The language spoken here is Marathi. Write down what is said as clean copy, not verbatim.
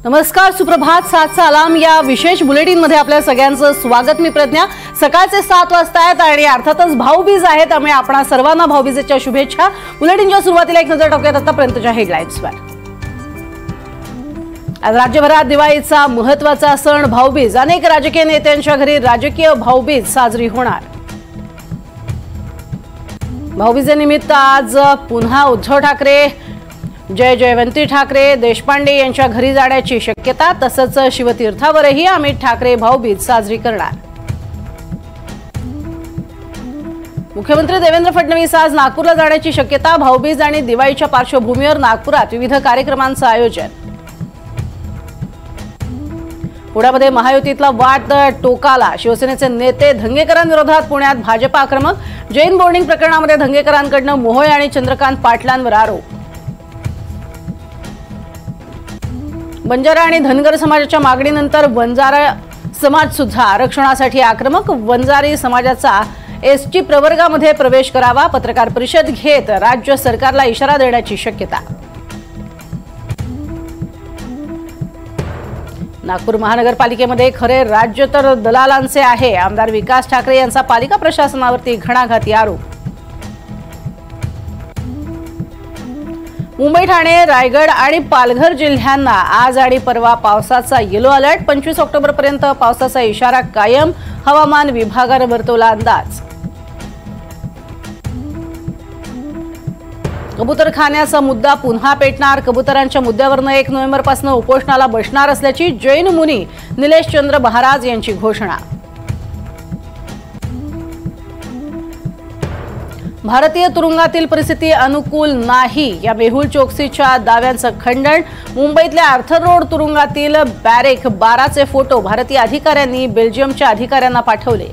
नमस्कार, सुप्रभात. 7चा अलार्म या विशेष बुलेटिन मध्ये आपल्या सगळ्यांचं स्वागत. मी प्रज्ञा. सकाळचे 7 वाजता आहेत आणि अर्थातच भाऊबीज आहे, त्यामुळे आपणा सर्वांना भाऊबीजेच्या शुभेच्छा. बुलेटिनच्या सुरुवातीला एक नजर टाकूयात आतापर्यंतच्या हेडलाईन्सवर. आज राज्यभरात दिवाळीचा महत्त्वाचा सण भाऊबीज. अनेक राजकीय नेत्यांच्या घरी राजकीय भाऊबीज साजरी होणार. भाऊबीजेनिमित्त आज पुन्हा उद्धव ठाकरे, जयवंती ठाकरे, देशपांडे यांच्या घरी जाण्याची शक्यता. तसंच शिवतीर्थावरही अमित ठाकरे भाऊबीज साजरी करणार. मुख्यमंत्री देवेंद्र फडणवीस आज नागपूरला जाण्याची शक्यता. भाऊबीज आणि दिवाळीच्या पार्श्वभूमीवर नागपुरात विविध कार्यक्रमांचं आयोजन. पुण्यामध्ये महायुतीतला वाद टोकाला. शिवसेनेचे नेते धंगेकरांविरोधात पुण्यात भाजप आक्रमक. जैन बोर्डिंग प्रकरणामध्ये धंगेकरांकडून मोहोळ आणि चंद्रकांत पाटलांवर आरोप. बंजारा आणि धनगर समाजाच्या मागणीनंतर वंजारा समाज सुद्धा आरक्षणासाठी आक्रमक. वंजारी समाजाचा एसटी प्रवर्गामध्ये प्रवेश करावा. पत्रकार परिषद घेत राज्य सरकारला इशारा देण्याची शक्यता. नागपूर महानगरपालिकेमध्ये खरे राज्य तर दलालांचे आहे. आमदार विकास ठाकरे यांचा पालिका प्रशासनावरती घणाघाती आरोप. मुंबई, ठाणे, रायगड आणि पालघर जिल्ह्यांना आज आणि परवा पावसाचा येलो अलर्ट. 25 ऑक्टोबरपर्यंत पावसाचा इशारा कायम. हवामान विभागाने वर्तवला अंदाज. कबूतरखान्याचा मुद्दा पुन्हा पेटणार. कबुतरांच्या मुद्द्यावरनं 1 नोव्हेंबरपासून उपोषणाला बसणार असल्याची जैन मुनी निलेश चंद्र महाराज यांची घोषणा. भारतीय तुरुंगातील परिस्थिती अनुकूल नाही या मेहुल चोक्सीच्या दाव्यांचं खंडन. मुंबईतल्या आर्थर रोड तुरुंगातील बॅरेक 12चे फोटो भारतीय अधिकाऱ्यांनी बेल्जियमच्या अधिकाऱ्यांना पाठवले.